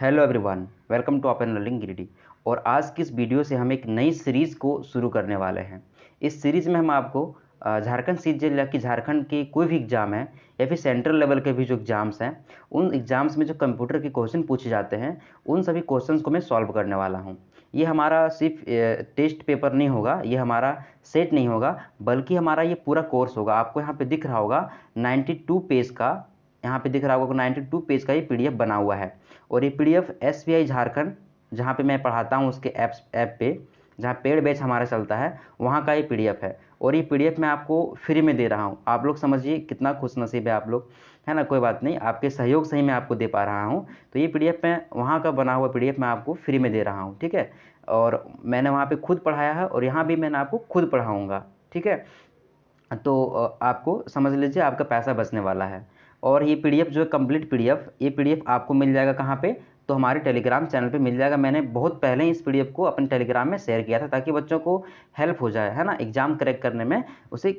Hello everyone, welcome to open learning Giridih. और आज की इस वीडियो से हम एक नई सीरीज़ को शुरू करने वाले हैं। इस सीरीज़ में हम आपको झारखंड सीजीएल या कि झारखंड के कोई भी एग्ज़ाम है या फिर सेंट्रल लेवल के भी जो एग्ज़ाम्स हैं, उन एग्ज़ाम्स में जो कंप्यूटर के क्वेश्चन पूछे जाते हैं, उन सभी क्वेश्चंस को मैं सॉल्व करने वाला हूँ। ये हमारा सिर्फ टेस्ट पेपर नहीं होगा, ये हमारा सेट नहीं होगा, बल्कि हमारा ये पूरा कोर्स होगा। आपको यहाँ पे दिख रहा होगा 92 पेज का, यहाँ पे दिख रहा होगा 92 पेज का ये पीडीएफ बना हुआ है। और ये पीडीएफ एसबीआई झारखंड, जहाँ पे मैं पढ़ाता हूँ उसके ऐप पे, जहाँ पेड बैच हमारा चलता है, वहाँ का ये पीडीएफ है। और ये पीडीएफ मैं आपको फ्री में दे रहा हूँ। आप लोग समझिए कितना खुशनसीब है आप लोग, है ना। कोई बात नहीं, आपके सहयोग से ही मैं आपको दे पा रहा हूँ। तो ये पीडीएफ मैं वहाँ का बना हुआ पीडीएफ मैं आपको फ्री में दे रहा हूँ, ठीक है। और मैंने वहाँ पे खुद पढ़ाया है और यहाँ भी मैंने आपको खुद पढ़ाऊँगा, ठीक है। तो आपको समझ लीजिए आपका पैसा बचने वाला है। और ये पीडीएफ जो है कंप्लीट पीडीएफ, ये पीडीएफ आपको मिल जाएगा कहाँ पे, तो हमारे टेलीग्राम चैनल पे मिल जाएगा। मैंने बहुत पहले ही इस पीडीएफ को अपने टेलीग्राम में शेयर किया था, ताकि बच्चों को हेल्प हो जाए, है ना, एग्जाम क्रैक करने में उसे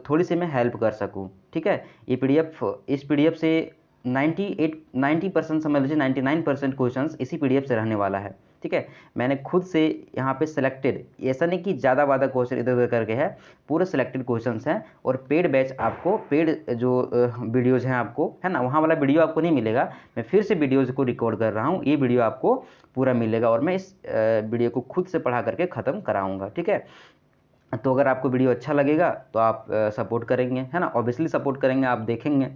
थोड़ी सी मैं हेल्प कर सकूँ, ठीक है। ये पीडीएफ, इस पीडीएफ से 90% समझ लीजिए 99% क्वेश्चंस इसी पीडीएफ से रहने वाला है, ठीक है। मैंने खुद से यहाँ पे सिलेक्टेड, ऐसा नहीं कि ज़्यादा वादा क्वेश्चन इधर उधर करके है, पूरे सिलेक्टेड क्वेश्चंस हैं। और पेड बैच आपको, पेड जो वीडियोज़ हैं आपको, है ना, वहाँ वाला वीडियो आपको नहीं मिलेगा। मैं फिर से वीडियोज़ को रिकॉर्ड कर रहा हूँ, ये वीडियो आपको पूरा मिलेगा और मैं इस वीडियो को खुद से पढ़ा करके ख़त्म कराऊँगा, ठीक है। तो अगर आपको वीडियो अच्छा लगेगा तो आप सपोर्ट करेंगे, है ना, ऑब्वियसली सपोर्ट करेंगे, आप देखेंगे।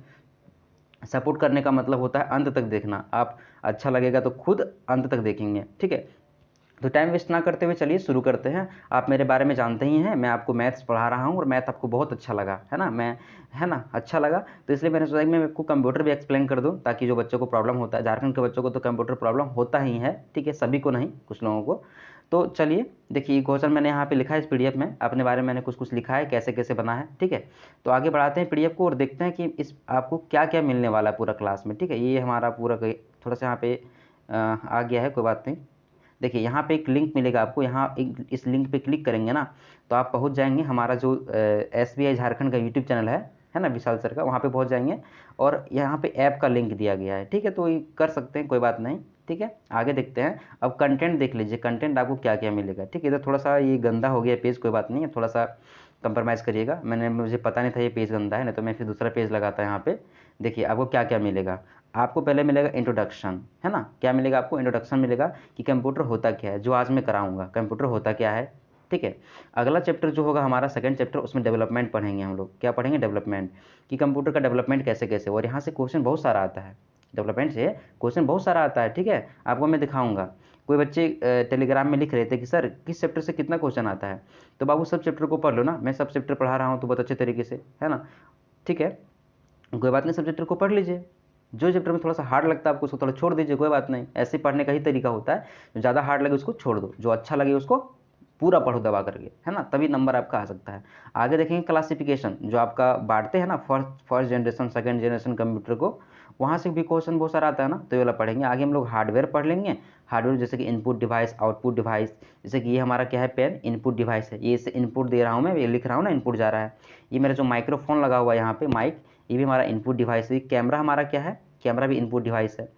सपोर्ट करने का मतलब होता है अंत तक देखना। आप अच्छा लगेगा तो खुद अंत तक देखेंगे, ठीक है। तो टाइम वेस्ट ना करते हुए चलिए शुरू करते हैं। आप मेरे बारे में जानते ही हैं, मैं आपको मैथ्स पढ़ा रहा हूँ और मैथ आपको बहुत अच्छा लगा, है ना, है ना, अच्छा लगा। तो इसलिए मैंने सोचा कि मैं आपको कंप्यूटर भी एक्सप्लेन कर दूँ, ताकि जो बच्चों को प्रॉब्लम होता है, झारखंड के बच्चों को तो कंप्यूटर प्रॉब्लम होता ही है, ठीक है, सभी को नहीं, कुछ लोगों को। तो चलिए देखिए, क्वेश्चन मैंने यहाँ पे लिखा है इस पीडीएफ में, अपने बारे में मैंने कुछ कुछ लिखा है, कैसे कैसे बना है, ठीक है। तो आगे बढ़ाते हैं पीडीएफ को और देखते हैं कि इस आपको क्या क्या मिलने वाला है पूरा क्लास में, ठीक है। ये हमारा पूरा थोड़ा सा यहाँ पे आ गया है, कोई बात नहीं। देखिए यहाँ पे एक लिंक मिलेगा आपको, यहाँ एक इस लिंक पे क्लिक करेंगे ना, तो आप पहुँच जाएंगे हमारा जो एसबीआई झारखंड का यूट्यूब चैनल है ना, विशाल सर का, वहाँ पे पहुँच जाएंगे। और यहाँ पे ऐप का लिंक दिया गया है, ठीक है, तो ये कर सकते हैं, कोई बात नहीं, ठीक है। आगे देखते हैं। अब कंटेंट देख लीजिए, कंटेंट आपको क्या क्या मिलेगा, ठीक है। इधर थोड़ा सा ये गंदा हो गया पेज, कोई बात नहीं है, थोड़ा सा कंप्रोमाइज़ करिएगा। मुझे पता नहीं था ये पेज गंदा है, नहीं तो मैं फिर दूसरा पेज लगाता यहाँ पे। देखिए आपको क्या क्या मिलेगा। आपको पहले मिलेगा इंट्रोडक्शन, है ना, क्या मिलेगा आपको, इंट्रोडक्शन मिलेगा कि कंप्यूटर होता क्या है, जो आज मैं कराऊंगा कंप्यूटर होता क्या है, ठीक है। अगला चैप्टर जो होगा हमारा सेकंड चैप्टर, उसमें डेवलपमेंट पढ़ेंगे हम लोग। क्या पढ़ेंगे, डेवलपमेंट, कि कंप्यूटर का डेवलपमेंट कैसे कैसे। और यहाँ से क्वेश्चन बहुत सारा आता है, डेवलपमेंट से क्वेश्चन बहुत सारा आता है, ठीक है, आपको मैं दिखाऊंगा। कोई बच्चे टेलीग्राम में लिख रहे थे कि सर किस चैप्टर से कितना क्वेश्चन आता है, तो बाबू सब चैप्टर को पढ़ लो ना, मैं सब चैप्टर पढ़ा रहा हूँ तो बहुत अच्छे तरीके से, है ना, ठीक है। कोई बात नहीं, सब चैप्टर को पढ़ लीजिए। जो चैप्टर में थोड़ा सा हार्ड लगता है आपको, उसको थोड़ा छोड़ दीजिए, कोई बात नहीं। ऐसे पढ़ने का ही तरीका होता है, जो ज़्यादा हार्ड लगे उसको छोड़ दो, जो अच्छा लगे उसको पूरा पढ़ो दबा करके, है ना, तभी नंबर आपका आ सकता है। आगे देखेंगे क्लासिफिकेशन, जो आपका बांटते हैं ना, first generation second generation computer को, वहाँ से भी क्वेश्चन बहुत सारा आता है ना, तो ये वाला पढ़ेंगे। आगे हम लोग हार्डवेयर पढ़ लेंगे। हार्डवेयर जैसे कि इनपुट डिवाइस, आउटपुट डिवाइस, जैसे कि ये हमारा क्या है, पेन इनपुट डिवाइस है, ये इससे इनपुट दे रहा हूँ मैं, ये लिख रहा हूँ ना, इनपुट जा रहा है। ये मेरा जो माइक्रोफोन लगा हुआ है यहाँ पे, माइक, ये भी हमारा इनपुट डिवाइस है। कैमरा हमारा क्या है, कैमरा भी इनपुट डिवाइस है,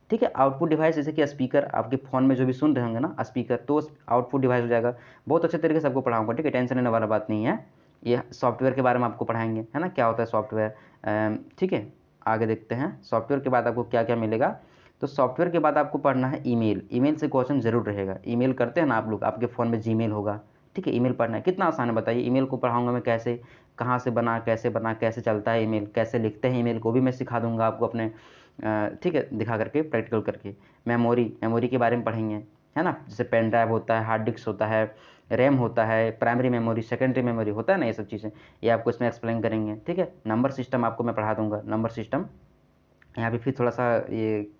ठीक है। आउटपुट डिवाइस जैसे कि स्पीकर, आपके फ़ोन में जो भी सुन रहे होंगे ना स्पीकर, तो आउटपुट डिवाइस हो जाएगा। बहुत अच्छे तरीके से आपको पढ़ाऊंगा, ठीक है, टेंशन लेने वाला बात नहीं है। ये सॉफ्टवेयर के बारे में आपको पढ़ाएंगे, है ना, क्या होता है सॉफ्टवेयर, ठीक है। आगे देखते हैं सॉफ्टवेयर के बाद आपको क्या क्या मिलेगा। तो सॉफ्टवेयर के बाद आपको पढ़ना है ईमेल। ईमेल से क्वेश्चन जरूर रहेगा। ईमेल करते हैं ना आप लोग, आपके फ़ोन में जीमेल होगा, ठीक है। ईमेल पढ़ना है, कितना आसान है बताइए। ईमेल को पढ़ाऊंगा मैं कैसे, कहाँ से बना, कैसे चलता है ईमेल, कैसे लिखते हैं ईमेल को भी मैं सिखा दूंगा आपको अपने, ठीक है, दिखा करके, प्रैक्टिकल करके। मेमोरी के बारे में पढ़ेंगे, है ना, जैसे पेन ड्राइव होता है, हार्ड डिस्क होता है, रैम होता है, प्राइमरी मेमोरी, सेकेंडरी मेमोरी होता है ना, ये सब चीज़ें ये आपको इसमें एक्सप्लेन करेंगे, ठीक है। नंबर सिस्टम आपको मैं पढ़ा दूंगा, नंबर सिस्टम। यहाँ पे फिर थोड़ा सा ये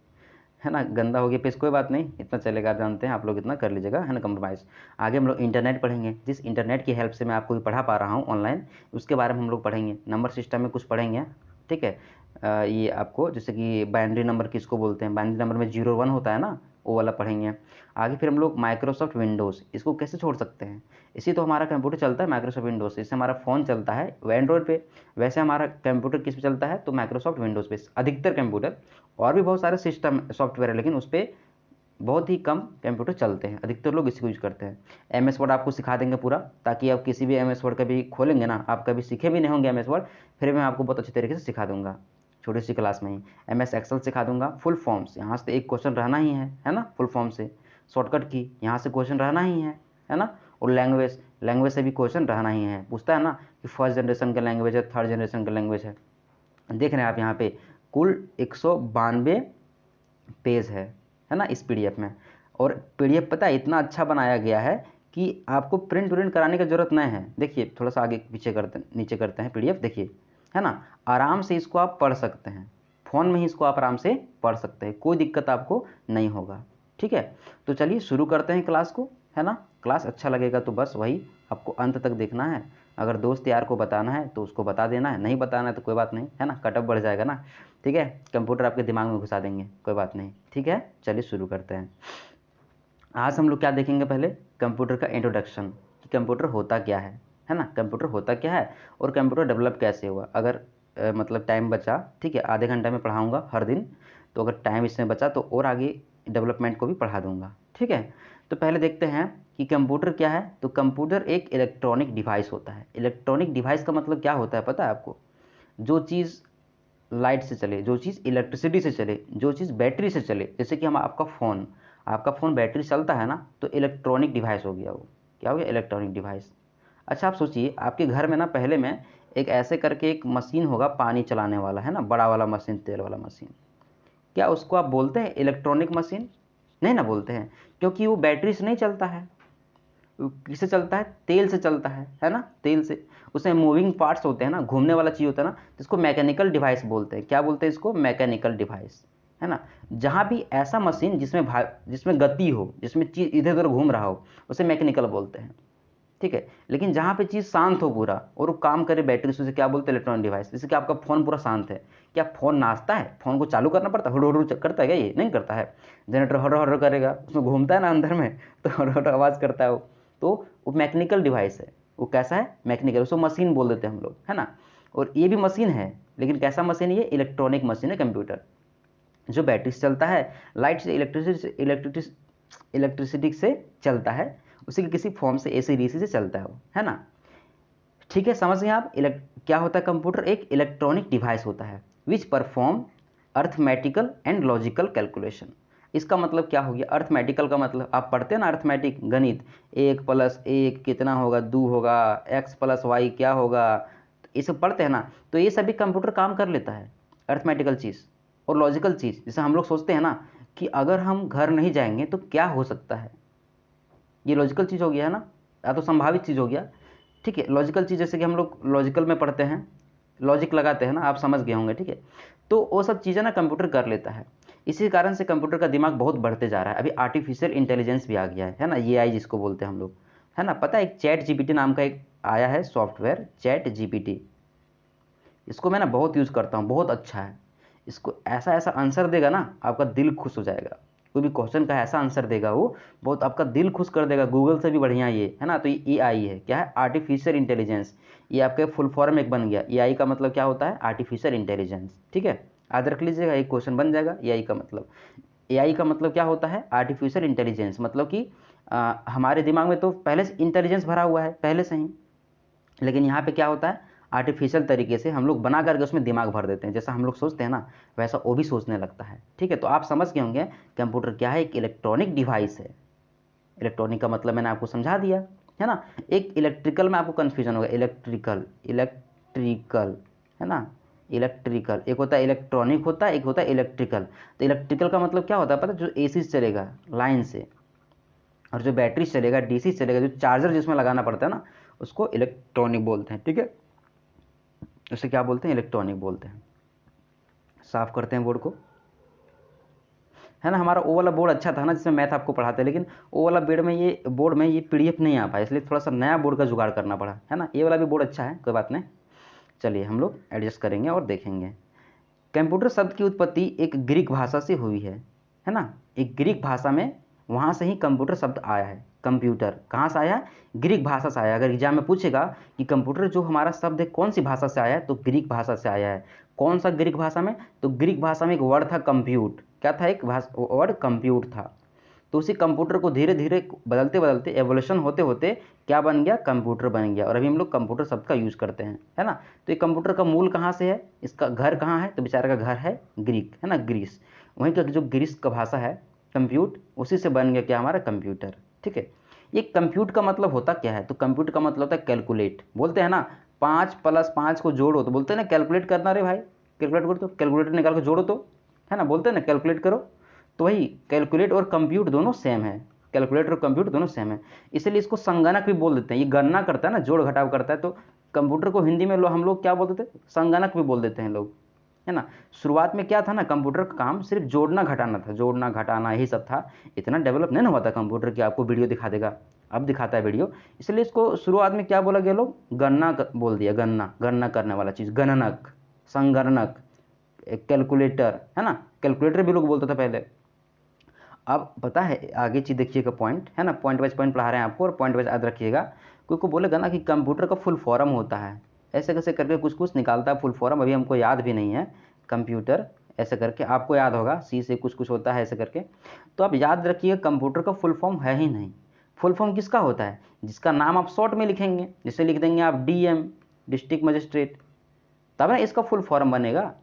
है ना, गंदा हो गया पेज, कोई बात नहीं, इतना चलेगा, आप जानते हैं, आप लोग इतना कर लीजिएगा, है ना, कंप्रोमाइज़। आगे हम लोग इंटरनेट पढ़ेंगे, जिस इंटरनेट की हेल्प से मैं आपको पढ़ा पा रहा हूँ ऑनलाइन, उसके बारे में हम लोग पढ़ेंगे। नंबर सिस्टम में कुछ पढ़ेंगे, ठीक है। ये आपको जैसे कि बाइनरी नंबर किसको बोलते हैं, बाइनरी नंबर में 0 1 होता है ना, वो वाला पढ़ेंगे। आगे फिर हम लोग माइक्रोसॉफ्ट विंडोज़, इसको कैसे छोड़ सकते हैं, इसी तो हमारा कंप्यूटर चलता है माइक्रोसॉफ्ट विंडोज़, इससे हमारा फ़ोन चलता है एंड्रॉयड पे, वैसे हमारा कंप्यूटर किस पे चलता है, तो माइक्रोसॉफ्ट विंडोज़ पे अधिकतर कंप्यूटर। और भी बहुत सारे सिस्टम सॉफ्टवेयर है, लेकिन उस पर बहुत ही कम कंप्यूटर चलते हैं, अधिकतर लोग इसको यूज करते हैं। एमएस वर्ड आपको सिखा देंगे पूरा, ताकि आप किसी भी एमएस वर्ड कभी खोलेंगे ना, आप कभी सीखे भी नहीं होंगे एमएस वर्ड, फिर मैं आपको बहुत अच्छे तरीके से सिखा दूंगा छोटी सी क्लास में ही। एमएस एक्सेल सिखा दूंगा, फुल फॉर्म्स, यहाँ से एक क्वेश्चन रहना ही है ना, फुल फॉर्म से शॉर्टकट की यहाँ से क्वेश्चन रहना ही है ना। और लैंग्वेज, लैंग्वेज से भी क्वेश्चन रहना ही है, पूछता है ना कि फर्स्ट जनरेशन का लैंग्वेज है, थर्ड जनरेशन का लैंग्वेज है। देख रहे हैं आप यहाँ पे कुल 192 पेज है ना इस पीडीएफ में। और पीडीएफ पता है इतना अच्छा बनाया गया है कि आपको प्रिंट कराने की जरूरत नहीं है। देखिए थोड़ा सा आगे पीछे करते हैं, नीचे करते हैं पीडीएफ, देखिए है ना, आराम से इसको आप पढ़ सकते हैं, फ़ोन में ही इसको आप आराम से पढ़ सकते हैं, कोई दिक्कत आपको नहीं होगा। ठीक है, तो चलिए शुरू करते हैं क्लास को, है ना। क्लास अच्छा लगेगा तो बस वही आपको अंत तक देखना है। अगर दोस्त यार को बताना है तो उसको बता देना है, नहीं बताना है तो कोई बात नहीं, है ना, कटअप बढ़ जाएगा ना। ठीक है, कंप्यूटर आपके दिमाग में घुसा देंगे, कोई बात नहीं। ठीक है, चलिए शुरू करते हैं। आज हम लोग क्या देखेंगे, पहले कंप्यूटर का इंट्रोडक्शन, कि कंप्यूटर होता क्या है ना, कंप्यूटर होता क्या है और कंप्यूटर डेवलप कैसे हुआ। अगर मतलब टाइम बचा, ठीक है, आधे घंटे में पढ़ाऊँगा हर दिन, तो अगर टाइम इसमें बचा तो और आगे डेवलपमेंट को भी पढ़ा दूँगा। ठीक है, तो पहले देखते हैं कि कंप्यूटर क्या है। तो कंप्यूटर एक इलेक्ट्रॉनिक डिवाइस होता है। इलेक्ट्रॉनिक डिवाइस का मतलब क्या होता है पता है आपको? जो चीज़ लाइट से चले, जो चीज़ इलेक्ट्रिसिटी से चले, जो चीज़ बैटरी से चले, जैसे कि हम आपका फ़ोन बैटरी चलता है ना, तो इलेक्ट्रॉनिक डिवाइस हो गया वो। क्या हो गया? Electronic device. अच्छा आप सोचिए, आपके घर में ना पहले में एक ऐसे करके एक मशीन होगा पानी चलाने वाला, है ना, बड़ा वाला मशीन, तेल वाला मशीन। क्या उसको आप बोलते हैं इलेक्ट्रॉनिक मशीन? नहीं ना बोलते हैं, क्योंकि वो बैटरी से नहीं चलता है। किससे चलता है? तेल से चलता है ना, तेल से। उसमें मूविंग पार्ट्स होते हैं ना, घूमने वाला चीज़ होता है ना, जिसको मैकेनिकल डिवाइस बोलते हैं। क्या बोलते हैं इसको? मैकेनिकल डिवाइस, है ना। जहाँ भी ऐसा मशीन जिसमें गति हो, जिसमें चीज़ इधर उधर घूम रहा हो, उसे मैकेनिकल बोलते हैं। ठीक है, लेकिन जहाँ पे चीज़ शांत हो पूरा और वो काम करे बैटरी से, उसे क्या बोलते हैं? Electronic device. जैसे कि आपका फ़ोन पूरा शांत है, क्या फ़ोन नाचता है? फ़ोन को चालू करना पड़ता है, हुड़ हुड़ करता है क्या? ये नहीं करता है। जनरेटर हर हर करेगा, उसमें घूमता है ना अंदर में, तो हर हर आवाज़ करता है वो। तो वो मैकेनिकल डिवाइस है। वो कैसा है? मैकेनिकल। उसको मशीन बोल देते हैं हम लोग, है ना। और ये भी मशीन है, लेकिन कैसा मशीन है? ये इलेक्ट्रॉनिक मशीन है कंप्यूटर, जो बैटरी से चलता है, लाइट से, इलेक्ट्रिसिटी से चलता है, उसी के किसी फॉर्म से, एसी डीसी से चलता है वो, है ना। ठीक है, समझ गए आप? क्या होता है कंप्यूटर? एक इलेक्ट्रॉनिक डिवाइस होता है which perform arithmetical and logical calculation. इसका मतलब क्या हो गया? अर्थमेटिकल का मतलब आप पढ़ते हैं ना, अर्थमेटिक गणित, 1 + 1 कितना होगा? 2 होगा, x + y क्या होगा, ये सब पढ़ते हैं ना। तो ये सभी कंप्यूटर काम कर लेता है, अर्थमेटिकल चीज़ और लॉजिकल चीज़। जैसे हम लोग सोचते हैं ना कि अगर हम घर नहीं जाएंगे तो क्या हो सकता है, ये लॉजिकल चीज़ हो गया है ना, या तो संभावित चीज़ हो गया। ठीक है, लॉजिकल चीज़, जैसे कि हम लोग लॉजिकल में पढ़ते हैं, लॉजिक लगाते हैं ना, आप समझ गए होंगे। ठीक है, तो वो सब चीज़ें ना कंप्यूटर कर लेता है। इसी कारण से कंप्यूटर का दिमाग बहुत बढ़ते जा रहा है। अभी आर्टिफिशियल इंटेलिजेंस भी आ गया है ना, एआई जिसको बोलते हैं हम लोग, है ना। पता है एक चैट जीपीटी नाम का एक आया है सॉफ्टवेयर, चैट जीपीटी। इसको मैं ना बहुत यूज़ करता हूँ, बहुत अच्छा है। इसको ऐसा ऐसा आंसर देगा ना, आपका दिल खुश हो जाएगा। कोई भी क्वेश्चन का ऐसा आंसर देगा वो, बहुत आपका दिल खुश कर देगा, गूगल से भी बढ़िया ये, है ना। तो ये एआई है, क्या है? Artificial intelligence. ये आपके फुल फॉर्म एक बन गया। एआई का मतलब क्या होता है? Artificial intelligence. ठीक है, याद रख लीजिएगा, एक क्वेश्चन बन जाएगा एआई का मतलब। एआई का मतलब क्या होता है? Artificial intelligence. मतलब कि हमारे दिमाग में तो पहले से इंटेलिजेंस भरा हुआ है पहले से ही, लेकिन यहाँ पे क्या होता है? आर्टिफिशियल तरीके से हम लोग बना करके उसमें दिमाग भर देते हैं। जैसा हम लोग सोचते हैं ना, वैसा वो भी सोचने लगता है। ठीक है, तो आप समझ गए होंगे कंप्यूटर क्या है? एक इलेक्ट्रॉनिक डिवाइस है। इलेक्ट्रॉनिक का मतलब मैंने आपको समझा दिया, है ना। एक इलेक्ट्रिकल में आपको कन्फ्यूजन होगा, इलेक्ट्रिकल, इलेक्ट्रिकल, है ना, इलेक्ट्रिकल। एक होता है इलेक्ट्रॉनिक, होता है एक होता है इलेक्ट्रिकल। तो इलेक्ट्रिकल का मतलब क्या होता है पता है? जो एसी से चलेगा लाइन से, और जो बैटरी से चलेगा, डीसी से चलेगा, जो चार्जर जिसमें लगाना पड़ता है ना, उसको इलेक्ट्रॉनिक बोलते हैं। ठीक है, उसे क्या बोलते हैं? इलेक्ट्रॉनिक बोलते हैं। साफ करते हैं बोर्ड को, है ना। हमारा वो वाला बोर्ड अच्छा था ना, जिसमें मैथ आपको पढ़ाते हैं, लेकिन वो वाला बोर्ड में ये पीडीएफ नहीं आ पाया, इसलिए थोड़ा सा नया बोर्ड का जुगाड़ करना पड़ा, है ना। ये वाला भी बोर्ड अच्छा है, कोई बात नहीं। चलिए हम लोग एडजस्ट करेंगे और देखेंगे। कंप्यूटर शब्द की उत्पत्ति एक ग्रीक भाषा से हुई है ना। एक ग्रीक भाषा में, वहाँ से ही कंप्यूटर शब्द आया है। कंप्यूटर कहाँ से आया है? ग्रीक भाषा से आया है। अगर एग्जाम में पूछेगा कि कंप्यूटर जो हमारा शब्द है कौन सी भाषा से आया है, तो ग्रीक भाषा से आया है। कौन सा ग्रीक भाषा में? तो ग्रीक भाषा में एक वर्ड था कंप्यूट। क्या था? एक वर्ड कंप्यूट था। तो उसी कंप्यूटर को धीरे धीरे बदलते बदलते एवोल्यूशन होते होते क्या बन गया, कंप्यूटर बन गया। और अभी हम लोग कंप्यूटर शब्द का यूज करते हैं, है ना। तो ये कंप्यूटर का मूल कहाँ से है, इसका घर कहाँ है, तो बेचारे का घर है ग्रीक, है ना, ग्रीस। वहीं का जो ग्रीस का भाषा है कंप्यूट, उसी से बन गया क्या, हमारा कंप्यूटर। ठीक है, ये कंप्यूट का मतलब होता क्या है, तो कंप्यूट का मतलब होता है कैलकुलेट। बोलते हैं ना 5 + 5 को जोड़ो, तो बोलते हैं ना कैलकुलेट करना, रे भाई कैलकुलेट करो, तो कैलकुलेटर निकाल के जोड़ो, तो है ना, बोलते हैं ना कैलकुलेट करो। तो वही कैलकुलेट और कंप्यूट दोनों सेम है, कैलकुलेट और कंप्यूट दोनों सेम है, इसलिए इसको संगणक भी बोल देते हैं। ये गणना करता है ना, जोड़ घटाव करता है, तो कंप्यूटर को हिंदी में हम लोग क्या बोलते थे, संगणक भी बोल देते हैं लोग, है ना। शुरुआत में क्या था ना, कंप्यूटर का काम सिर्फ जोड़ना घटाना था, जोड़ना घटाना यही सब था। इतना डेवलप नहीं हुआ था कंप्यूटर कि आपको वीडियो दिखा देगा, अब दिखाता है वीडियो। इसलिए इसको शुरुआत में क्या बोला गया, लोग गणना बोल दिया, गणना, गणना करने वाला चीज़, गणनक, संगणक, कैलकुलेटर, है ना, कैलकुलेटर भी लोग बोलते थे पहले। अब पता है आगे चीज़ देखिएगा, पॉइंट है ना, पॉइंट वाइज पॉइंट पढ़ा रहे हैं आपको, और पॉइंट वाइज याद रखिएगा। कोई को बोलेगा ना कि कंप्यूटर का फुल फॉर्म होता है, ऐसे कैसे करके कुछ कुछ निकालता है फुल फॉर्म, अभी हमको याद भी नहीं है। कंप्यूटर ऐसे करके आपको याद होगा, सी से कुछ कुछ होता है ऐसे करके। तो आप याद रखिए कंप्यूटर का फुल फॉर्म है ही नहीं। फुल फॉर्म किसका होता है, जिसका नाम आप शॉर्ट में लिखेंगे, जैसे लिख देंगे आप डीएम, डिस्ट्रिक्ट मजिस्ट्रेट, तब ना इसका फुल फॉर्म बनेगा।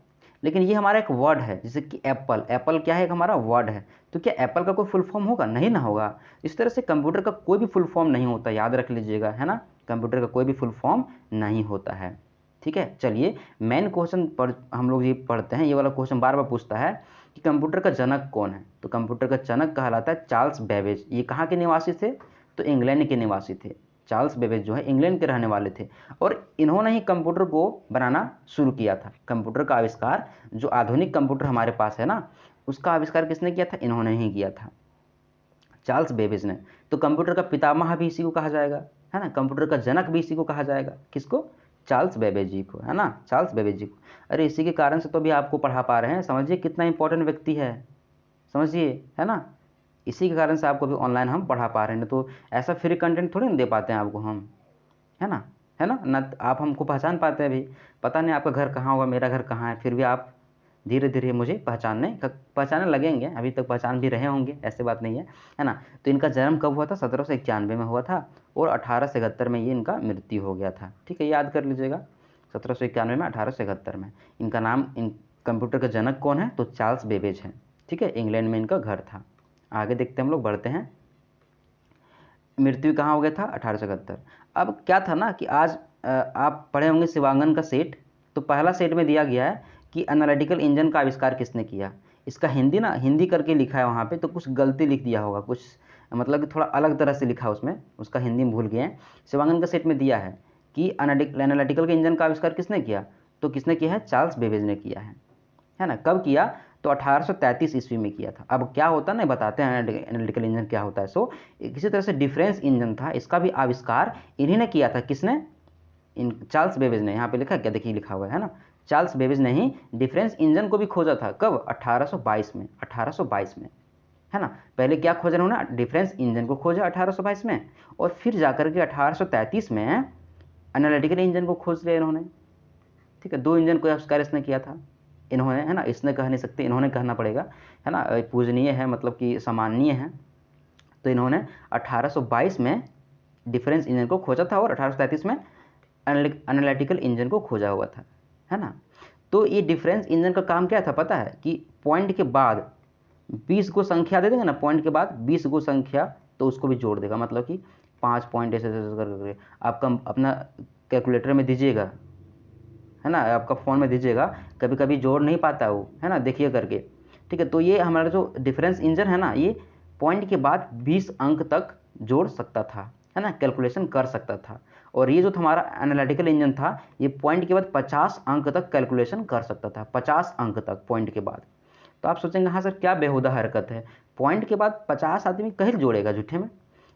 लेकिन ये हमारा एक वर्ड है, जैसे कि एप्पल, एप्पल क्या है, एक हमारा वर्ड है। तो क्या एप्पल का कोई फुल फॉर्म होगा, नहीं ना होगा। इस तरह से कंप्यूटर का कोई भी फुल फॉर्म नहीं होता, याद रख लीजिएगा, है ना, कंप्यूटर का कोई भी फुल फॉर्म नहीं होता है। ठीक है, चलिए मेन क्वेश्चन पर हम लोग ये पढ़ते हैं। ये वाला क्वेश्चन बार बार पूछता है कि कंप्यूटर का जनक कौन है, तो कंप्यूटर का जनक कहलाता है चार्ल्स बेबेज। ये कहाँ के निवासी थे, तो इंग्लैंड के निवासी थे। चार्ल्स बेबेज जो है इंग्लैंड के रहने वाले थे, और इन्होंने ही कंप्यूटर को बनाना शुरू किया था। कंप्यूटर का आविष्कार, जो आधुनिक कंप्यूटर हमारे पास है ना, उसका आविष्कार किसने किया था, इन्होंने ही किया था, चार्ल्स बेबेज ने। तो कंप्यूटर का पितामह भी इसी को कहा जाएगा, है ना, कंप्यूटर का जनक भी इसी को कहा जाएगा, किसको, चार्ल्स बेबेज जी को, है ना, चार्ल्स बेबेज जी को। अरे इसी के कारण से तो भी आपको पढ़ा पा रहे हैं, समझिए कितना इंपॉर्टेंट व्यक्ति है, समझिए, है ना। इसी के कारण से आपको भी ऑनलाइन हम पढ़ा पा रहे हैं, तो ऐसा फ्री कंटेंट थोड़ी ना दे पाते हैं आपको हम, है ना, है ना, ना आप हमको पहचान पाते हैं। अभी पता नहीं आपका घर कहाँ होगा, मेरा घर कहाँ है, फिर भी आप धीरे धीरे मुझे पहचानने लगेंगे। अभी तक पहचान भी रहे होंगे, ऐसे बात नहीं है ना। तो इनका जन्म कब हुआ था, 1791 में हुआ था, और 1871 में ये इनका मृत्यु हो गया था। ठीक है, याद कर लीजिएगा, 1791 में, 1871 में। इनका नाम, इन कंप्यूटर का जनक कौन है, तो चार्ल्स बेबेज है। ठीक है, इंग्लैंड में इनका घर था। आगे देखते हैं हम लोग, बढ़ते हैं। मृत्यु कहाँ हो गया था, 1871। अब क्या था ना कि आज आप पढ़े होंगे शिवांगन का सेट, तो पहला सेट में दिया गया है कि एनालिटिकल इंजन का आविष्कार किसने किया। इसका हिंदी ना, हिंदी करके लिखा है वहाँ पे, तो कुछ गलती लिख दिया होगा, कुछ मतलब कि थोड़ा अलग तरह से लिखा उसमें, उसका हिंदी में भूल गए हैं। शिवांगन का सेट में दिया है कि एनालिटिकल के इंजन का आविष्कार किसने किया, तो किसने किया है, चार्ल्स बेबेज ने किया है ना। कब किया, तो 1833 ईस्वी में किया था। अब क्या होता है ना, बताते हैं एनालिटिकल इंजन क्या होता है। सो किसी तरह से डिफरेंस इंजन था, इसका भी आविष्कार इन्हीं ने किया था, किसने, इन चार्ल्स बेबेज ने। यहाँ पे लिखा है क्या, देखिए लिखा हुआ है ना, चार्ल्स बेबेज ने ही डिफरेंस इंजन को भी खोजा था। कब, 1822 में, 1822 में, है ना। पहले क्या खोजा उन्होंने, डिफरेंस इंजन को खोजा 1822 में, और फिर जाकर के 1833 में एनालिटिकल इंजन को खोज लिया इन्होंने। ठीक है, दो इंजन को आविष्कार इसने किया था इन्होंने, है ना, इसने कह नहीं सकते, इन्होंने कहना पड़ेगा, है ना, पूजनीय है, मतलब कि सम्माननीय है। तो इन्होंने 1822 में डिफरेंस इंजन को खोजा था, और 1833 में एनालिटिकल इंजन को खोजा हुआ था, है ना। तो ये डिफरेंस इंजन का काम क्या था पता है, कि पॉइंट के बाद 20 को संख्या दे देंगे ना, पॉइंट के बाद 20 को संख्या, तो उसको भी जोड़ देगा, मतलब कि 5 पॉइंट ऐसे ऐसे करके आपका अपना कैलकुलेटर में दीजिएगा, है ना, आपका फ़ोन में दीजिएगा, कभी कभी जोड़ नहीं पाता वो, है ना, देखिए करके। ठीक है, तो ये हमारा जो डिफरेंस इंजन है ना, ये पॉइंट के बाद 20 अंक तक जोड़ सकता था, है ना, कैलकुलेशन कर सकता था। और ये जो हमारा एनालिटिकल इंजन था, ये पॉइंट के बाद 50 अंक तक कैलकुलेशन कर सकता था, 50 अंक तक पॉइंट के बाद। तो आप सोचेंगे हाँ सर क्या बेहुदा हरकत है, पॉइंट के बाद 50 आदमी कहीं जोड़ेगा झूठे में।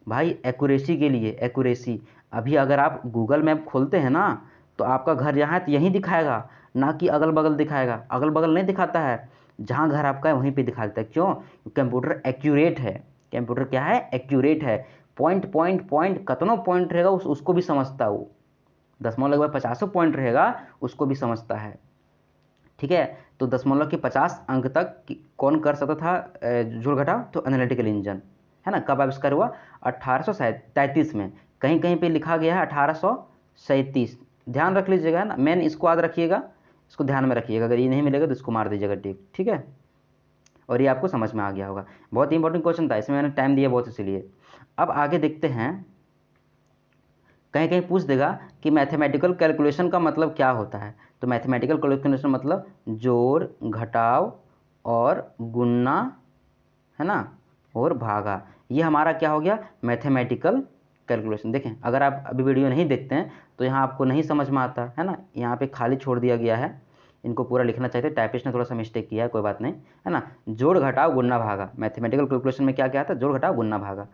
भाई एक्यूरेसी के लिए, एक्यूरेसी। अभी अगर आप गूगल मैप खोलते हैं ना, तो आपका घर जहाँ है तो यहीं दिखाएगा, ना कि अगल बगल दिखाएगा। अगल बगल नहीं दिखाता है, जहाँ घर आपका है वहीं पे दिखा देता है। क्यों, कंप्यूटर एक्यूरेट है। कंप्यूटर क्या है, एक्यूरेट है। पॉइंट पॉइंट पॉइंट कतनों पॉइंट रहेगा उसको भी समझता है वो। दशमलव लगभग 50 पॉइंट रहेगा, उसको भी समझता है। ठीक है, तो दशमलव के 50 अंक तक कौन कर सकता था जोड़ घटाव, तो एनालिटिकल इंजन। है ना। कब आविष्कार हुआ? 1833 में। कहीं कहीं पे लिखा गया है 1837। ध्यान रख लीजिएगा, है ना। मेन इसको याद रखिएगा, इसको ध्यान में रखिएगा। अगर ये नहीं मिलेगा तो इसको मार दीजिएगा टिक, ठीक है। और ये आपको समझ में आ गया होगा। बहुत ही इंपॉर्टेंट क्वेश्चन था, इसमें मैंने टाइम दिया बहुत, इसीलिए। अब आगे देखते हैं। कहीं कहीं पूछ देगा कि मैथमेटिकल कैलकुलेशन का मतलब क्या होता है। तो मैथमेटिकल कैलकुलेशन मतलब जोड़, घटाव और गुणा, है ना, और भागा। ये हमारा क्या हो गया? Mathematical calculation. देखें, अगर आप अभी वीडियो नहीं देखते हैं तो यहाँ आपको नहीं समझ में आता है ना। यहाँ पे खाली छोड़ दिया गया है, इनको पूरा लिखना चाहिए था। टाइपिस्ट ने थोड़ा सा मिस्टेक किया है, कोई बात नहीं, है ना। जोड़, घटाव, गुणा, भागा। मैथमेटिकल कैलकुलेशन में क्या क्या आता है? जोड़, घटाव, गुणा, भागा।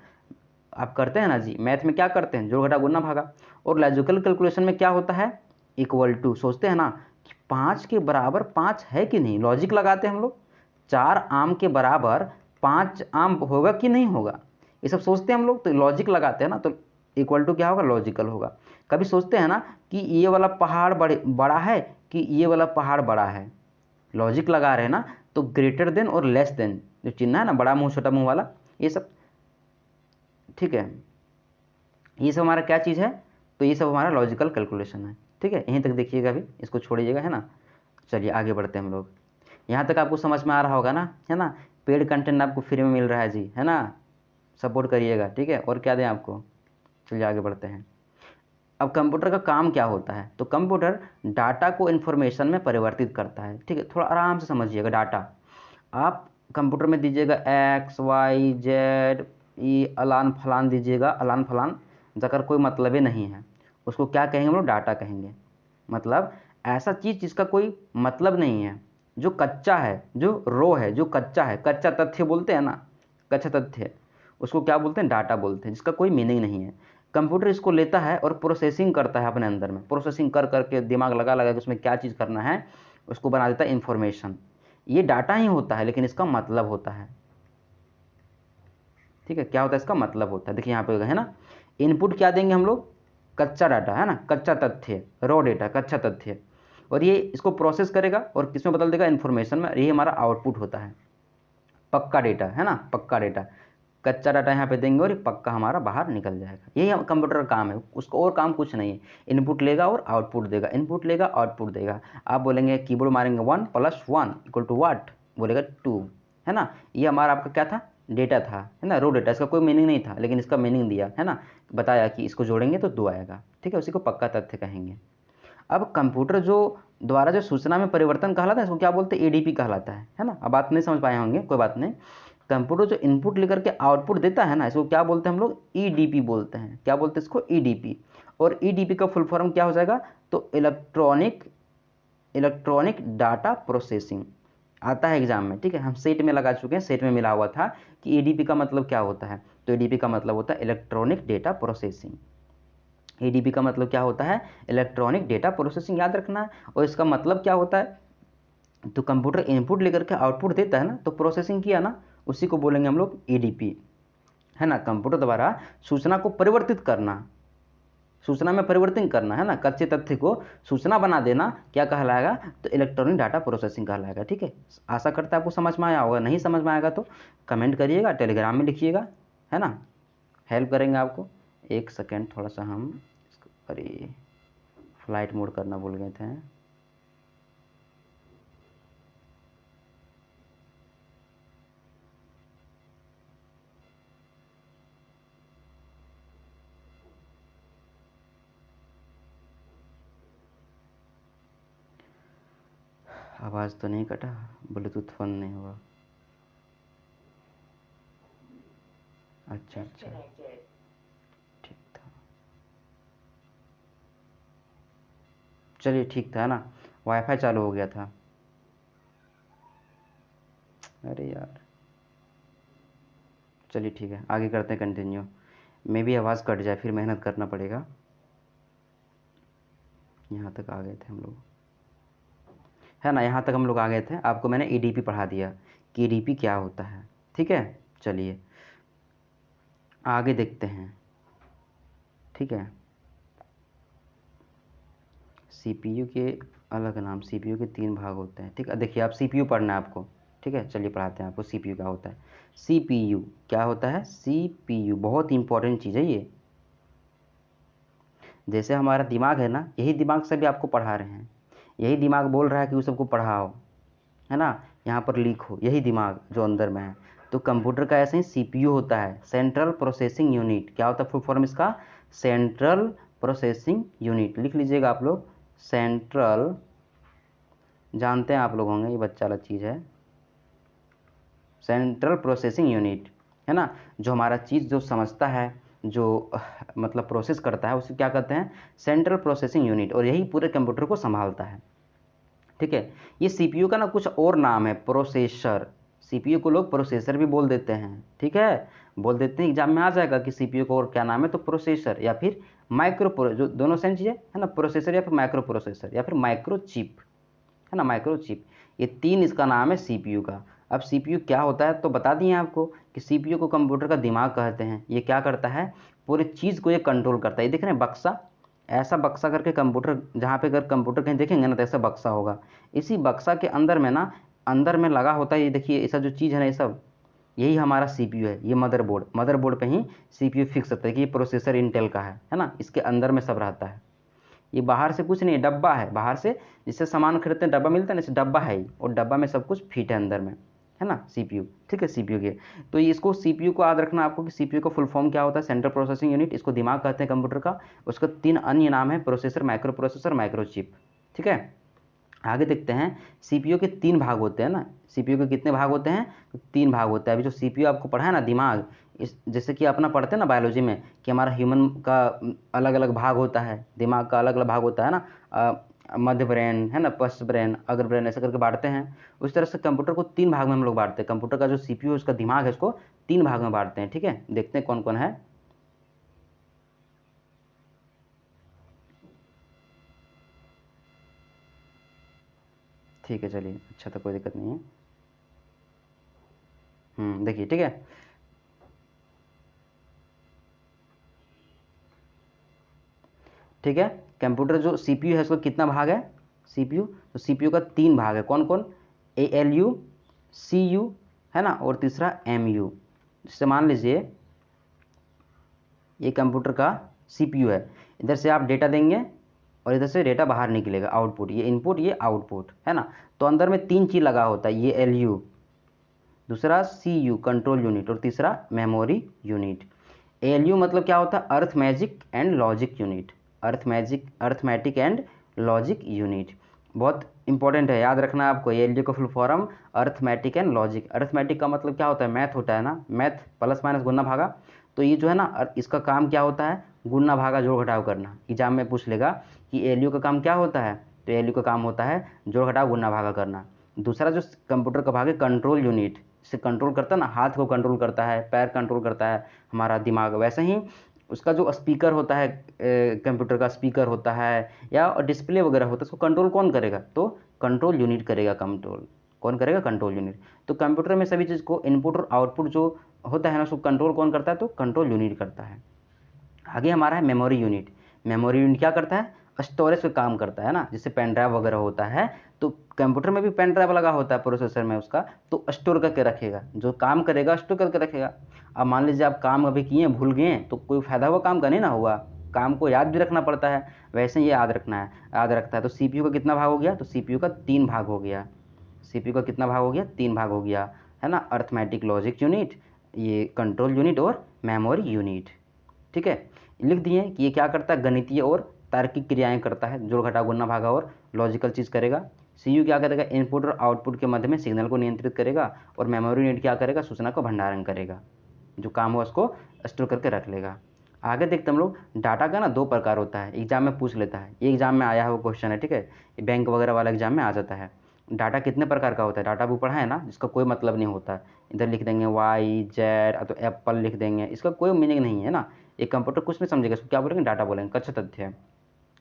आप करते हैं ना जी, मैथ में क्या करते हैं? जोड़, घटाव, गुणा, भागा। और लॉजिकल कैलकुलेशन में क्या होता है? Equal to. सोचते हैं ना कि 5 के बराबर 5 है कि नहीं, लॉजिक लगाते हैं हम लोग। 4 आम के बराबर 5 आम होगा कि नहीं होगा, ये सब सोचते हैं हम लोग, तो लॉजिक लगाते हैं ना। तो इक्वल टू क्या होगा? लॉजिकल होगा। कभी सोचते हैं ना कि ये वाला पहाड़ बड़ा है कि ये वाला पहाड़ बड़ा है, लॉजिक लगा रहे हैं ना। तो ग्रेटर देन और लेस देन जो चिन्ह है ना, बड़ा मुंह छोटा मुंह वाला, ये सब, ठीक है, ये सब हमारा क्या चीज़ है? तो ये सब हमारा लॉजिकल कैलकुलेशन है, ठीक है। यहीं तक देखिएगा, अभी इसको छोड़िएगा, है ना। चलिए आगे बढ़ते हैं हम लोग। यहाँ तक आपको समझ में आ रहा होगा ना, है ना। पेड कंटेंट आपको फ्री में मिल रहा है जी, है ना। सपोर्ट करिएगा, ठीक है। और क्या दें आपको? चलिए आगे बढ़ते हैं। अब कंप्यूटर का काम क्या होता है? तो कंप्यूटर डाटा को इन्फॉर्मेशन में परिवर्तित करता है, ठीक है। थोड़ा आराम से समझिएगा। डाटा आप कंप्यूटर में दीजिएगा एक्स वाई जेड, ये अलान फलान दीजिएगा, अलान फलान जकर कोई मतलब ही नहीं है, उसको क्या कहेंगे हम लोग? डाटा कहेंगे। मतलब ऐसा चीज़ जिसका कोई मतलब नहीं है, जो कच्चा है, जो रो है, जो कच्चा है, कच्चा तथ्य बोलते हैं ना, कच्चा तथ्य, उसको क्या बोलते हैं? डाटा बोलते हैं, जिसका कोई मीनिंग नहीं है। कंप्यूटर इसको लेता है और प्रोसेसिंग करता है अपने अंदर में, प्रोसेसिंग कर करके दिमाग लगा लगा के उसमें क्या चीज़ करना है उसको बना देता है इन्फॉर्मेशन। ये डाटा ही होता है, लेकिन इसका मतलब होता है, ठीक है। क्या होता है? इसका मतलब होता है। देखिए यहाँ पे है ना, इनपुट क्या देंगे हम लोग? कच्चा डाटा, है ना, कच्चा तथ्य, रॉ डेटा, कच्चा तथ्य। और ये इसको प्रोसेस करेगा और किसमें बदल देगा? इन्फॉर्मेशन में। ये हमारा आउटपुट होता है, पक्का डेटा, है ना, पक्का डेटा। कच्चा डाटा यहाँ पे देंगे और ये पक्का हमारा बाहर निकल जाएगा। यही कंप्यूटर का काम है, उसको और काम कुछ नहीं है। इनपुट लेगा और आउटपुट देगा, इनपुट लेगा आउटपुट देगा। आप बोलेंगे कीबोर्ड मारेंगे 1 + 1 = व्हाट? बोलेगा 2, है ना। ये हमारा आपका क्या था? डेटा था, है ना, रो डेटा। इसका कोई मीनिंग नहीं था, लेकिन इसका मीनिंग दिया, है ना, बताया कि इसको जोड़ेंगे तो 2 आएगा, ठीक है। उसी को पक्का तथ्य कहेंगे। अब कंप्यूटर जो द्वारा जो सूचना में परिवर्तन कहलाता है, इसको क्या बोलते हैं? एडीपी कहलाता है ना। अब बात नहीं समझ पाए होंगे, कोई बात नहीं। कंप्यूटर जो इनपुट लेकर के आउटपुट देता है ना, इसको क्या बोलते हैं हम लोग? ईडीपी बोलते हैं। क्या बोलते हैं इसको? ईडीपी। और ईडीपी का फुल फॉर्म क्या हो जाएगा? तो इलेक्ट्रॉनिक डाटा प्रोसेसिंग आता है एग्जाम में, ठीक है। हम सेट में लगा चुके हैं, सेट में मिला हुआ था कि ईडीपी का मतलब क्या होता है। तो ईडीपी का मतलब होता है इलेक्ट्रॉनिक डेटा प्रोसेसिंग। एडीपी का मतलब क्या होता है? इलेक्ट्रॉनिक डेटा प्रोसेसिंग, याद रखना है। और इसका मतलब क्या होता है? तो कंप्यूटर इनपुट लेकर के आउटपुट देता है ना, तो प्रोसेसिंग किया ना, उसी को बोलेंगे हम लोग ईडीपी, है ना। कंप्यूटर द्वारा सूचना को परिवर्तित करना, सूचना में परिवर्तन करना, है ना, कच्चे तथ्य को सूचना बना देना, क्या कहलाएगा? तो इलेक्ट्रॉनिक डाटा प्रोसेसिंग कहलाएगा, ठीक है। आशा करता है आपको समझ में आया होगा। नहीं समझ में आएगा तो कमेंट करिएगा, टेलीग्राम में लिखिएगा, है ना, हेल्प करेंगे आपको। एक सेकेंड, थोड़ा सा हम अरे फ्लाइट मोड करना भूल गए थे। आवाज़ तो नहीं कटा? ब्लूटूथ बंद नहीं हुआ? अच्छा अच्छा, ठीक था। चलिए ठीक था ना, वाईफाई चालू हो गया था। अरे यार, चलिए ठीक है, आगे करते हैं कंटिन्यू। मे भी आवाज़ कट जाए, फिर मेहनत करना पड़ेगा। यहाँ तक आ गए थे हम लोग, है ना, यहाँ तक हम लोग आ गए थे। आपको मैंने ईडीपी पढ़ा दिया कि ईडीपी क्या होता है, ठीक है। चलिए आगे देखते हैं, ठीक है। सीपीयू के अलग नाम, सीपीयू के 3 भाग होते हैं, ठीक है। देखिए आप सीपीयू पढ़ना है आपको, ठीक है। चलिए पढ़ाते हैं आपको सीपीयू क्या होता है। CPU क्या होता है? CPU बहुत इंपॉर्टेंट चीज़ है ये। जैसे हमारा दिमाग है ना, यही दिमाग से भी आपको पढ़ा रहे हैं, यही दिमाग बोल रहा है कि उस सबको पढ़ाओ, है ना, यहाँ पर लिखो, यही दिमाग जो अंदर में है। तो कंप्यूटर का ऐसे ही CPU होता है, सेंट्रल प्रोसेसिंग यूनिट। क्या होता है फुल फॉर्म इसका? Central processing unit. लिख लीजिएगा आप लोग, सेंट्रल, जानते हैं आप लोग होंगे, ये बच्चा वाला चीज़ है, सेंट्रल प्रोसेसिंग यूनिट, है ना, जो हमारा चीज़ जो समझता है, जो मतलब प्रोसेस करता है, उसे क्या कहते हैं? Central processing unit. और यही पूरे कंप्यूटर को संभालता है, ठीक है। ये CPU का ना कुछ और नाम है, प्रोसेसर। CPU को लोग प्रोसेसर भी बोल देते हैं, ठीक है, बोल देते हैं, एग्जाम में आ जाएगा कि CPU को और क्या नाम है, तो प्रोसेसर या फिर माइक्रो, जो दोनों सेम चीज़ें है ना, प्रोसेसर या फिर माइक्रो प्रोसेसर या फिर माइक्रो चिप, है ना, माइक्रो चिप, ये तीन इसका नाम है CPU का। अब CPU क्या होता है तो बता दिए आपको कि CPU को कंप्यूटर का दिमाग कहते हैं। ये क्या करता है? पूरी चीज़ को ये कंट्रोल करता है। ये देख रहे हैं बक्सा, ऐसा बक्सा करके कंप्यूटर, जहाँ पे अगर कंप्यूटर कहीं देखेंगे ना तो ऐसा बक्सा होगा। इसी बक्सा के अंदर में ना, अंदर में लगा होता है, ये देखिए ऐसा जो चीज़ है ना, ये सब यही हमारा CPU है। ये मदरबोर्ड, मदरबोर्ड पे ही CPU फिक्स होता है कि ये प्रोसेसर इंटेल का है ना, इसके अंदर में सब रहता है। ये बाहर से कुछ नहीं, डब्बा है, बाहर से जिससे सामान खरीदते हैं डब्बा मिलता है ना, इसे डब्बा है ही, और डब्बा में सब कुछ फिट है अंदर में, है ना, CPU, ठीक है, CPU के। तो इसको CPU को याद रखना आपको कि CPU का फुल फॉर्म क्या होता है? Central processing unit. इसको दिमाग कहते हैं कंप्यूटर का। उसका 3 अन्य नाम है, processor, micro processor, micro chip, ठीक है। आगे देखते हैं, CPU के 3 भाग होते हैं ना। CPU के कितने भाग होते हैं? तो 3 भाग होता है। अभी जो CPU आपको पढ़ा है ना, दिमाग, इस जैसे कि अपना पढ़ते हैं ना बायोलॉजी में कि हमारा ह्यूमन का अलग अलग भाग होता है, दिमाग का अलग अलग भाग होता है ना, मध्य ब्रेन, है ना, पश्च ब्रेन, अग्र ब्रेन, ऐसे करके बांटते हैं। उस तरह से कंप्यूटर को 3 भाग में हम लोग बांटते हैं। कंप्यूटर का जो CPU है, उसका दिमाग है, उसको 3 भाग में बांटते हैं, ठीक है। देखते हैं कौन कौन है। ठीक है, चलिए, अच्छा, तो कोई दिक्कत नहीं है। देखिए, ठीक है, ठीक है। कंप्यूटर जो CPU है, उसका कितना भाग है? CPU, तो CPU का 3 भाग है। कौन कौन? ALU, CU, है ना, और तीसरा MU। जैसे मान लीजिए ये कंप्यूटर का CPU है, इधर से आप डेटा देंगे और इधर से डेटा बाहर निकलेगा, आउटपुट, ये इनपुट, ये आउटपुट, है ना। तो अंदर में 3 चीज़ लगा होता है, ये LU, दूसरा CU कंट्रोल यूनिट, और तीसरा मेमोरी यूनिट। ALU मतलब क्या होता है? Arithmetic and logic unit, arithmetic and logic unit. बहुत इंपॉर्टेंट है, याद रखना है आपको। ALU का full form arithmetic and logic. Arithmetic का मतलब क्या होता है? मैथ होता है ना, मैथ, प्लस माइनस गुना भागा। तो ये जो है ना, इसका काम क्या होता है? गुना भागा जोड़ घटाव करना। एग्जाम में पूछ लेगा कि ALU का काम क्या होता है, तो ALU का काम होता है जोड़ घटाव गुना भागा करना। दूसरा जो कंप्यूटर का भाग है, कंट्रोल यूनिट, से कंट्रोल करता है ना, हाथ को कंट्रोल करता है, पैर कंट्रोल करता है, हमारा दिमाग। वैसे ही उसका जो स्पीकर होता है, कंप्यूटर का स्पीकर होता है या डिस्प्ले वगैरह होता है, उसको कंट्रोल कौन करेगा? तो कंट्रोल यूनिट करेगा। कंट्रोल कौन करेगा? Control unit. तो कंप्यूटर में सभी चीज़ को, इनपुट और आउटपुट जो होता है ना, उसको कंट्रोल कौन करता है? तो कंट्रोल यूनिट करता है। आगे हमारा है मेमोरी यूनिट। मेमोरी यूनिट क्या करता है? स्टोरेज का काम करता है ना, जैसे पेन ड्राइव वगैरह होता है, तो कंप्यूटर में भी पेन ड्राइव लगा होता है प्रोसेसर में उसका, तो स्टोर करके रखेगा, जो काम करेगा स्टोर करके रखेगा। अब मान लीजिए आप काम अभी किए, भूल गए, तो कोई फायदा हुआ काम का? नहीं ना हुआ, काम को याद भी रखना पड़ता है। वैसे ही ये याद रखना है, याद रखता है। तो CPU का कितना भाग हो गया? तो CPU का 3 भाग हो गया। CPU का कितना भाग हो गया? 3 भाग हो गया, है ना, अर्थमेटिक लॉजिक यूनिट, ये कंट्रोल यूनिट और मेमोरी यूनिट, ठीक है। लिख दिए कि ये क्या करता है? गणितीय और तार्किक क्रियाएं करता है, जोड़ घटाव गुणा भागा और लॉजिकल चीज़ करेगा। CPU क्या करेगा? इनपुट और आउटपुट के मध्य में सिग्नल को नियंत्रित करेगा। और मेमोरी यूनिट क्या करेगा? सूचना को भंडारण करेगा, जो काम हो उसको स्टोर करके रख लेगा। आगे देखते हम लोग, डाटा का ना 2 प्रकार होता है, एग्जाम में पूछ लेता है, ये एग्जाम में आया है वो क्वेश्चन है, ठीक है, बैंक वगैरह वाला एग्जाम में आ जाता है। डाटा कितने प्रकार का होता है? डाटा भी पढ़ा है ना, जिसका कोई मतलब नहीं होता। इधर लिख देंगे YZ, तो एप्पल लिख देंगे, इसका कोई मीनिंग नहीं है ना। एक कंप्यूटर कुछ नहीं समझेगा, इसको क्या बोलेंगे? डाटा बोलेंगे, कच्चा तथ्य है।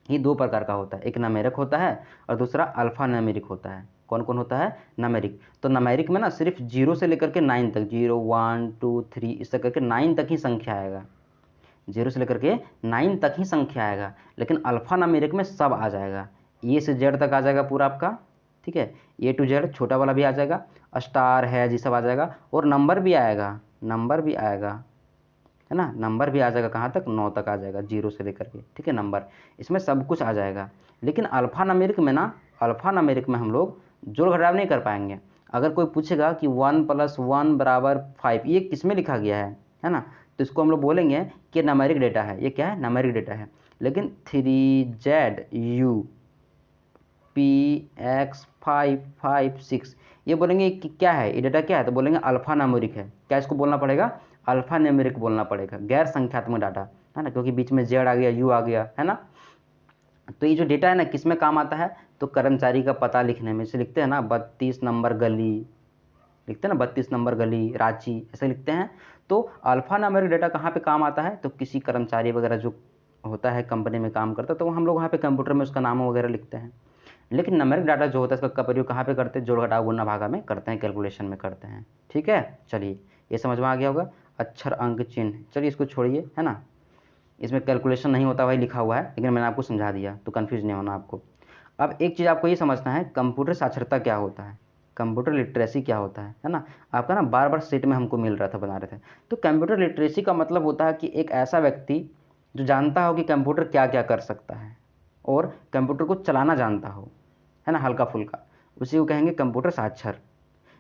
ये 2 प्रकार का होता है, एक नमेरिक होता है और दूसरा अल्फा नमेरिक होता है। कौन कौन होता है? नमेरिक। तो नमेरिक में ना सिर्फ 0 से लेकर के 9 तक, 0 1 2 3 इस तक करके 9 तक ही संख्या आएगा, 0 से लेकर के 9 तक ही संख्या आएगा। लेकिन अल्फा नमेरिक में सब आ जाएगा, ए से जेड तक आ जाएगा पूरा आपका, ठीक है, A to Z छोटा वाला भी आ जाएगा, स्टार है जी सब आ जाएगा, और नंबर भी आएगा, है ना, नंबर भी आ जाएगा, कहाँ तक, 9 तक आ जाएगा, 0 से लेकर के, ठीक है, नंबर, इसमें सब कुछ आ जाएगा। लेकिन अल्फ़ा न्यूमेरिक में ना, अल्फ़ा न्यूमेरिक में हम लोग जोड़ घटाव नहीं कर पाएंगे। अगर कोई पूछेगा कि 1 + 1 = 5, ये किस में लिखा गया है ना, तो इसको हम लोग बोलेंगे कि न्यूमेरिक डेटा है, ये क्या है, न्यूमेरिक डेटा है। लेकिन 3ZUPX556 ये बोलेंगे कि क्या है, ये डेटा क्या है, तो बोलेंगे अल्फ़ा न्यूमेरिक है। क्या इसको बोलना पड़ेगा, अल्फ़ा न्यूमेरिक बोलना पड़ेगा, गैर संख्यात्मक डाटा, है ना, क्योंकि बीच में Z आ गया, U आ गया, है ना। तो ये जो डेटा है ना किस में काम आता है, तो कर्मचारी का पता लिखने में, से लिखते हैं ना 32 नंबर गली, लिखते हैं ना 32 नंबर गली रांची, ऐसे लिखते हैं। तो अल्फ़ा न्यूमेरिक डेटा कहाँ पे काम आता है, तो किसी कर्मचारी वगैरह जो होता है कंपनी में काम करता है, तो हम लोग वहाँ पे कंप्यूटर में उसका नाम वगैरह लिखते हैं। लेकिन न्यूमेरिक डाटा जो होता है इसका प्रयोग कहाँ पे करते हैं, जोड़ घटाव गुणा भागा में करते हैं, कैलकुलेशन में करते हैं। ठीक है, चलिए ये समझ में आ गया होगा। अक्षर अंक चिन्ह, चलिए इसको छोड़िए, है ना, इसमें कैलकुलेशन नहीं होता, वही लिखा हुआ है, लेकिन मैंने आपको समझा दिया तो कन्फ्यूज नहीं होना आपको। अब एक चीज़ आपको ये समझना है, कंप्यूटर साक्षरता क्या होता है, कंप्यूटर लिटरेसी क्या होता है ना। आपका ना बार बार सेट में हमको मिल रहा था, बना रहे थे। तो कंप्यूटर लिटरेसी का मतलब होता है कि एक ऐसा व्यक्ति जो जानता हो कि कंप्यूटर क्या क्या कर सकता है और कंप्यूटर को चलाना जानता हो, है ना, हल्का फुल्का, उसी को कहेंगे कंप्यूटर साक्षर।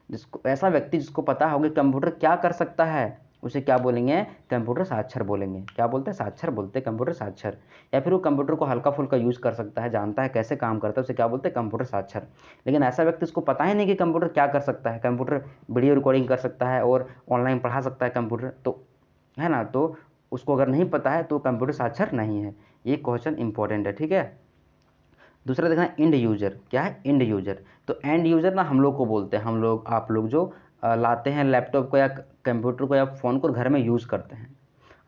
जिसको, ऐसा व्यक्ति जिसको पता हो कि कंप्यूटर क्या कर सकता है, उसे क्या बोलेंगे, कंप्यूटर साक्षर बोलेंगे। क्या बोलते हैं, साक्षर बोलते हैं, कंप्यूटर साक्षर। या फिर वो कंप्यूटर को हल्का फुल्का यूज़ कर सकता है, जानता है कैसे काम करता है, उसे क्या बोलते हैं, कंप्यूटर साक्षर। लेकिन ऐसा व्यक्ति उसको पता ही नहीं कि कंप्यूटर क्या कर सकता है, कंप्यूटर वीडियो रिकॉर्डिंग कर सकता है और ऑनलाइन पढ़ा सकता है कंप्यूटर, तो है ना, तो उसको अगर नहीं पता है तो कंप्यूटर साक्षर नहीं है। ये क्वेश्चन इंपॉर्टेंट है, ठीक है। दूसरा देखना एंड यूजर, क्या है, एंड यूजर। तो एंड यूजर ना हम लोग को बोलते हैं, हम लोग, आप लोग जो लाते हैं लैपटॉप को या कंप्यूटर को या फ़ोन को घर में यूज़ करते हैं।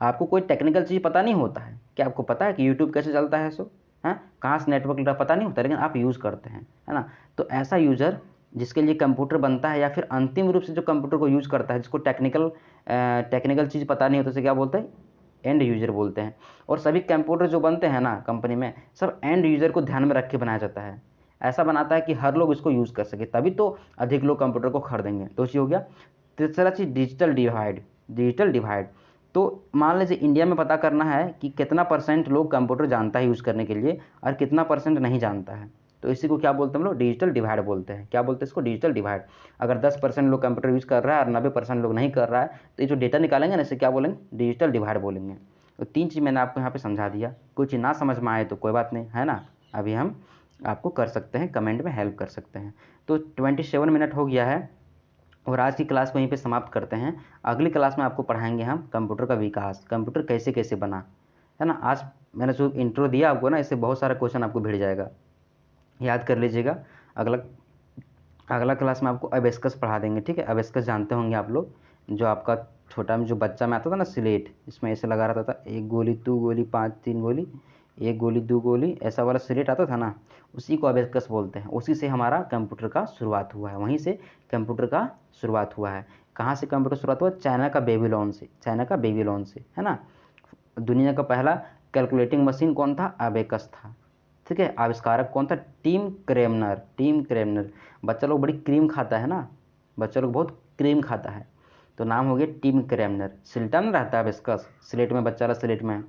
आपको कोई टेक्निकल चीज़ पता नहीं होता है, क्या आपको पता है कि यूट्यूब कैसे चलता है, सो है कहाँ से नेटवर्क लेता पता नहीं होता, लेकिन आप यूज़ करते हैं, है ना। तो ऐसा यूज़र जिसके लिए कंप्यूटर बनता है या फिर अंतिम रूप से जो कंप्यूटर को यूज़ करता है, जिसको टेक्निकल चीज़ पता नहीं होता, उसे क्या बोलते हैं, एंड यूजर बोलते हैं। और सभी कंप्यूटर जो बनते हैं ना कंपनी में, सब एंड यूजर को ध्यान में रख के बनाया जाता है। ऐसा बनाता है कि हर लोग इसको यूज़ कर सके, तभी तो अधिक लोग कंप्यूटर को खरीदेंगे। तो चीज़ हो गया। तीसरा चीज़ डिजिटल डिवाइड, डिजिटल डिवाइड। तो मान लीजिए इंडिया में पता करना है कि कितना % लोग कंप्यूटर जानता है यूज़ करने के लिए और कितना % नहीं जानता है, तो इसी को क्या बोलते हैं हम लोग, डिजिटल डिवाइड बोलते हैं। क्या बोलते हैं इसको, डिजिटल डिवाइड। अगर 10% लोग कंप्यूटर यूज़ कर रहा है और 90% लोग नहीं कर रहा है, तो ये जो डेटा निकालेंगे ना, इसे क्या बोलेंगे, डिजिटल डिवाइड बोलेंगे। तो 3 चीज़ मैंने आपको यहाँ पे समझा दिया। कोई चीज़ ना समझ में आए तो कोई बात नहीं, है ना, अभी हम आपको कर सकते हैं, कमेंट में हेल्प कर सकते हैं। तो 27 मिनट हो गया है और आज की क्लास को यहीं पे समाप्त करते हैं। अगली क्लास में आपको पढ़ाएंगे हम कंप्यूटर का विकास, कंप्यूटर कैसे कैसे बना, है ना। आज मैंने जो इंट्रो दिया आपको ना, इससे बहुत सारा क्वेश्चन आपको भिड़ जाएगा, याद कर लीजिएगा। अगला अगला क्लास में आपको अबेस्कस पढ़ा देंगे, ठीक है। अबेस्कस जानते होंगे आप लोग, जो आपका छोटा में जो बच्चा में आता था ना स्लेट, इसमें ऐसे लगा रहता था, 1 गोली 2 गोली 5 3 गोली, 1 गोली 2 गोली, ऐसा वाला स्लेट आता था ना, उसी को अबेस्कस बोलते हैं। उसी से हमारा कंप्यूटर का शुरुआत हुआ है, वहीं से कंप्यूटर का शुरुआत हुआ है। कहाँ से कंप्यूटर शुरुआत हुआ, चाइना का बेबीलोन से, चाइना का बेबीलोन से, है ना। दुनिया का पहला कैलकुलेटिंग मशीन कौन था, अबेकस था, ठीक है। आविष्कारक कौन था, टिम क्रेमनर, टिम क्रेमनर। बच्चा लोग बड़ी क्रीम खाता है ना, बच्चा लोग बहुत क्रीम खाता है, तो नाम हो गया टिम क्रेमनर। सिल्टन रहता है अबेस्कस, स्लेट में, बच्चा वाला स्लेट में,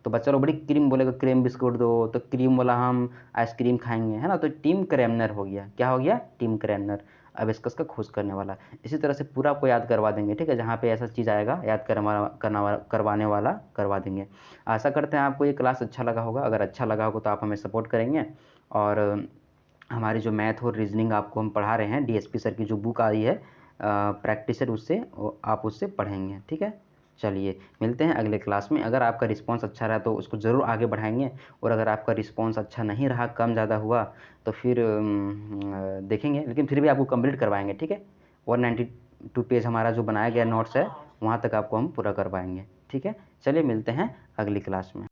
तो बच्चा लोग बड़ी क्रीम बोलेगा, क्रीम बिस्कुट दो, तो क्रीम वाला हम आइसक्रीम खाएंगे, है ना। तो टिम क्रेमनर हो गया, क्या हो गया, टिम क्रेमनर, अबेस्कस का खोज करने वाला। इसी तरह से पूरा आपको याद करवा देंगे, ठीक है। जहाँ पे ऐसा चीज़ आएगा याद करवाने वाला करवा देंगे। आशा करते हैं आपको ये क्लास अच्छा लगा होगा। अगर अच्छा लगा होगा तो आप हमें सपोर्ट करेंगे, और हमारी जो मैथ और रीजनिंग आपको हम पढ़ा रहे हैं, DSP सर की जो बुक आई है प्रैक्टिस सेट, उससे आप उससे पढ़ेंगे, ठीक है। चलिए मिलते हैं अगले क्लास में। अगर आपका रिस्पांस अच्छा रहा तो उसको ज़रूर आगे बढ़ाएंगे, और अगर आपका रिस्पांस अच्छा नहीं रहा, कम ज़्यादा हुआ, तो फिर देखेंगे, लेकिन फिर भी आपको कंप्लीट करवाएंगे, ठीक है। 192 पेज हमारा जो बनाया गया नोट्स है, वहाँ तक आपको हम पूरा करवाएंगे, ठीक है। चलिए मिलते हैं अगली क्लास में।